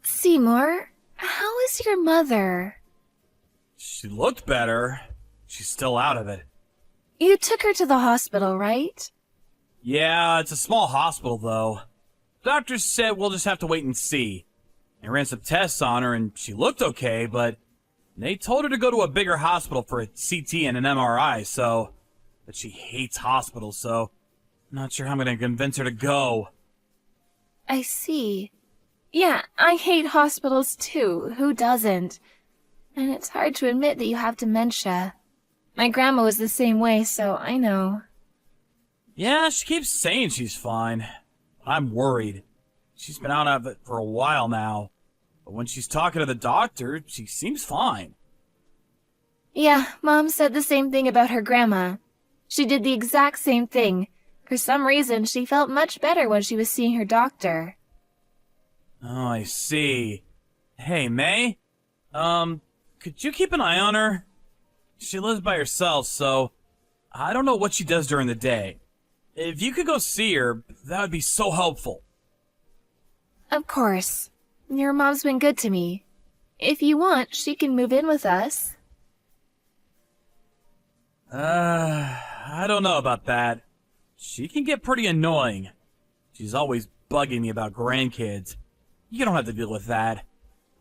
Seymour, how is your mother? She looked better. She's still out of it. You took her to the hospital, right? Yeah, it's a small hospital, though. Doctors said we'll just have to wait and see. They ran some tests on her, and she looked okay, but they told her to go to a bigger hospital for a CT and an MRI, so... But she hates hospitals, so... I'm not sure how I'm gonna convince her to go. I see. Yeah, I hate hospitals too. Who doesn't? And it's hard to admit that you have dementia. My grandma was the same way, so I know. Yeah, she keeps saying she's fine. I'm worried. She's been out of it for a while now. But when she's talking to the doctor, she seems fine. Yeah, Mom said the same thing about her grandma. She did the exact same thing. For some reason, she felt much better when she was seeing her doctor. Oh, I see. Hey, May? Could you keep an eye on her? She lives by herself, so I don't know what she does during the day. If you could go see her, that would be so helpful. Of course. Your mom's been good to me. If you want, she can move in with us. I don't know about that. She can get pretty annoying. She's always bugging me about grandkids. You don't have to deal with that.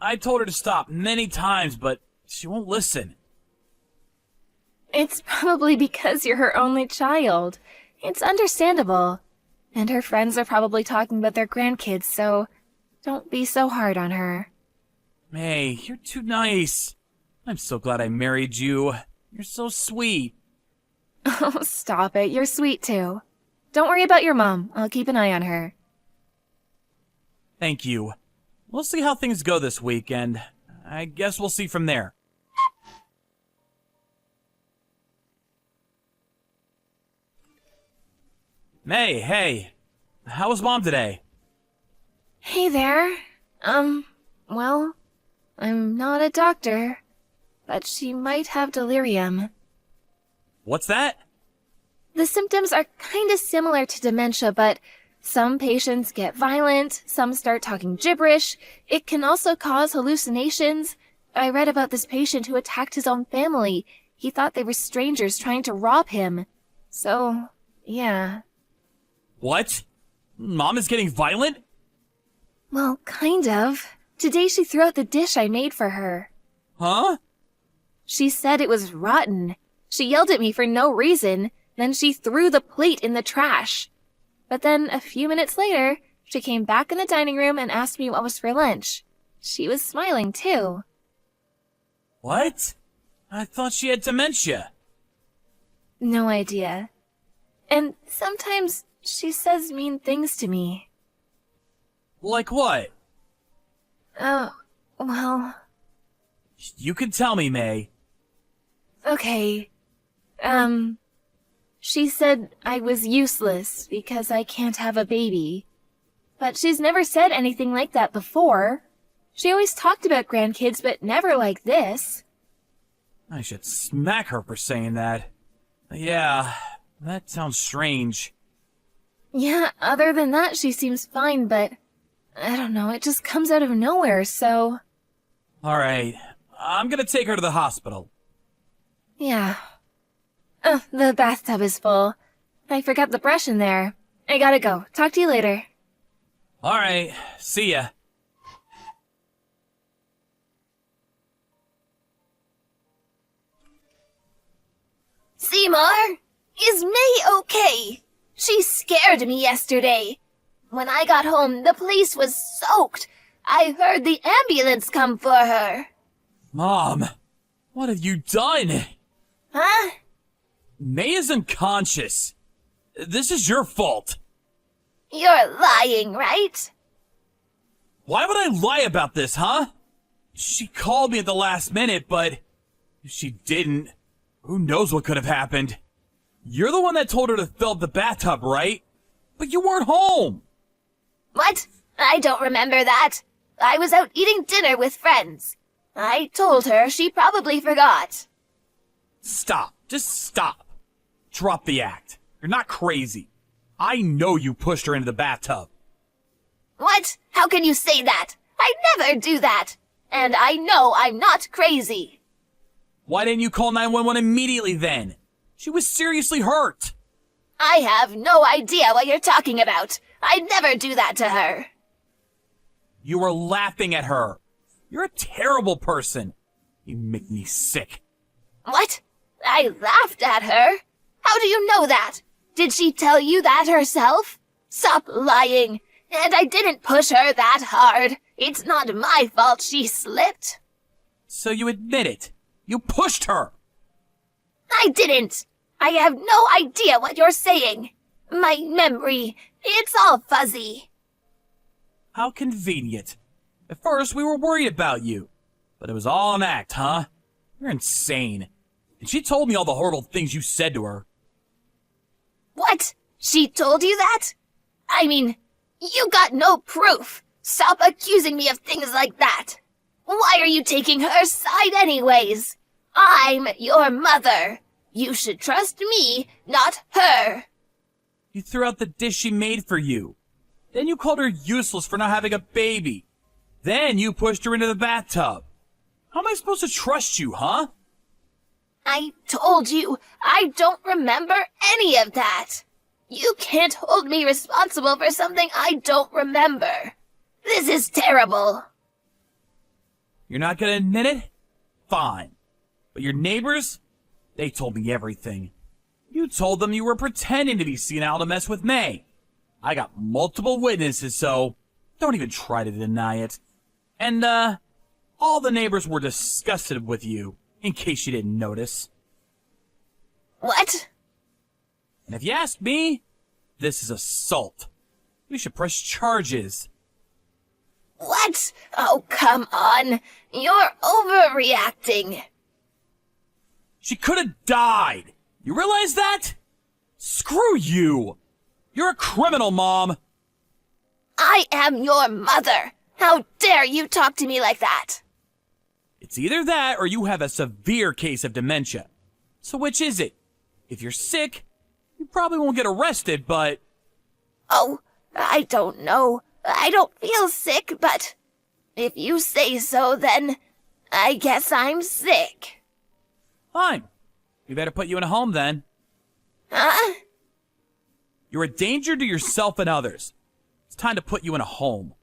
I told her to stop many times, but she won't listen. It's probably because you're her only child. It's understandable. And her friends are probably talking about their grandkids, so don't be so hard on her. May, you're too nice. I'm so glad I married you. You're so sweet. Oh, stop it. You're sweet, too. Don't worry about your mom. I'll keep an eye on her. Thank you. We'll see how things go this week, and I guess we'll see from there. May, hey. How was Mom today? Hey there. Well, I'm not a doctor, but she might have delirium. What's that? The symptoms are kinda similar to dementia, but some patients get violent, some start talking gibberish. It can also cause hallucinations. I read about this patient who attacked his own family. He thought they were strangers trying to rob him. So, yeah. What? Mom is getting violent? Well, kind of. Today she threw out the dish I made for her. Huh? She said it was rotten. She yelled at me for no reason, then she threw the plate in the trash. But then, a few minutes later, she came back in the dining room and asked me what was for lunch. She was smiling, too. What? I thought she had dementia. No idea. And sometimes she says mean things to me. Like what? Oh, well... You can tell me, May. Okay. She said I was useless because I can't have a baby. But she's never said anything like that before. She always talked about grandkids, but never like this. I should smack her for saying that. Yeah, that sounds strange. Yeah, other than that, she seems fine, but I don't know, it just comes out of nowhere, so... Alright, I'm gonna take her to the hospital. Yeah. Oh, the bathtub is full. I forgot the brush in there. I gotta go. Talk to you later. Alright, see ya. Seymour, is May okay? She scared me yesterday. When I got home, the place was soaked. I heard the ambulance come for her. Mom, what have you done? Huh? May is unconscious. This is your fault. You're lying, right? Why would I lie about this, huh? She called me at the last minute, but if she didn't, who knows what could have happened. You're the one that told her to fill up the bathtub, right? But you weren't home. What? I don't remember that. I was out eating dinner with friends. I told her, she probably forgot. Stop. Just stop. Drop the act. You're not crazy. I know you pushed her into the bathtub. What? How can you say that? I never do that. And I know I'm not crazy. Why didn't you call 911 immediately then? She was seriously hurt. I have no idea what you're talking about. I'd never do that to her. You were laughing at her. You're a terrible person. You make me sick. What? I laughed at her? How do you know that? Did she tell you that herself? Stop lying. And I didn't push her that hard. It's not my fault she slipped. So you admit it. You pushed her. I didn't. I have no idea what you're saying. My memory, it's all fuzzy. How convenient. At first, we were worried about you. But it was all an act, huh? You're insane. And she told me all the horrible things you said to her. What? She told you that? I mean, you got no proof. Stop accusing me of things like that. Why are you taking her side anyways? I'm your mother. You should trust me, not her. You threw out the dish she made for you. Then you called her useless for not having a baby. Then you pushed her into the bathtub. How am I supposed to trust you, huh? I told you, I don't remember any of that. You can't hold me responsible for something I don't remember. This is terrible. You're not gonna admit it? Fine. But your neighbors? They told me everything. You told them you were pretending to be senile to mess with May. I got multiple witnesses, so don't even try to deny it. And, all the neighbors were disgusted with you, in case you didn't notice. What? And if you ask me, this is assault. You should press charges. What? Oh, come on. You're overreacting. She could have died. You realize that? Screw you. You're a criminal, Mom. I am your mother. How dare you talk to me like that? It's either that or you have a severe case of dementia. So which is it? If you're sick, you probably won't get arrested, but... Oh, I don't know. I don't feel sick, but if you say so, then I guess I'm sick. Fine. We better put you in a home then. Huh? You're a danger to yourself and others. It's time to put you in a home.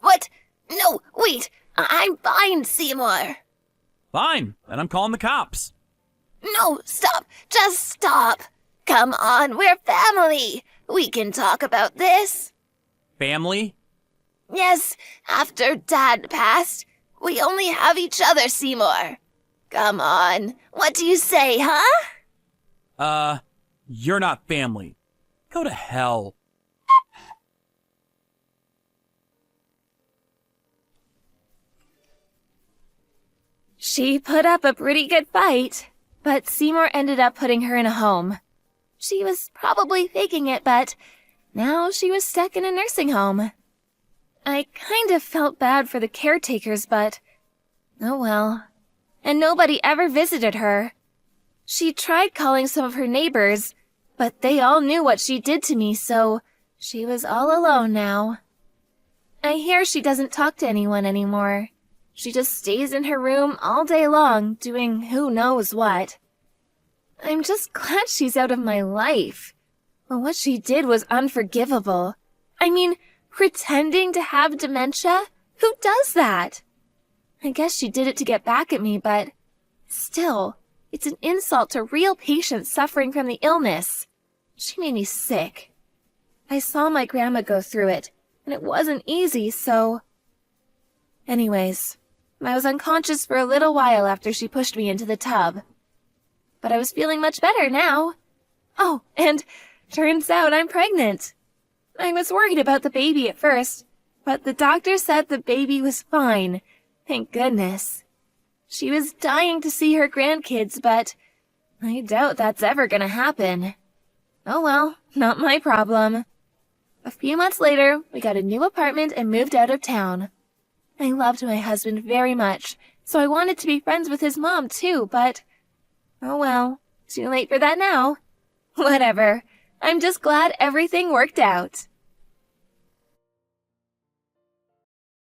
What? No, wait. I'm fine, Seymour. Fine. Then I'm calling the cops. No, stop. Just stop. Come on, we're family. We can talk about this. Family? Yes, after Dad passed, we only have each other, Seymour. Come on. What do you say, huh? You're not family. Go to hell. She put up a pretty good fight, but Seymour ended up putting her in a home. She was probably faking it, but now she was stuck in a nursing home. I kind of felt bad for the caretakers, but oh well. And nobody ever visited her. She tried calling some of her neighbors, but they all knew what she did to me, so she was all alone now. I hear she doesn't talk to anyone anymore. She just stays in her room all day long, doing who knows what. I'm just glad she's out of my life. But what she did was unforgivable. I mean, pretending to have dementia? Who does that? I guess she did it to get back at me, but still, it's an insult to real patients suffering from the illness. She made me sick. I saw my grandma go through it, and it wasn't easy, so... Anyways, I was unconscious for a little while after she pushed me into the tub. But I was feeling much better now. Oh, and turns out I'm pregnant. I was worried about the baby at first, but the doctor said the baby was fine. Thank goodness. She was dying to see her grandkids, but I doubt that's ever gonna happen. Oh well, not my problem. A few months later, we got a new apartment and moved out of town. I loved my husband very much, so I wanted to be friends with his mom too, but oh well, too late for that now. Whatever. I'm just glad everything worked out.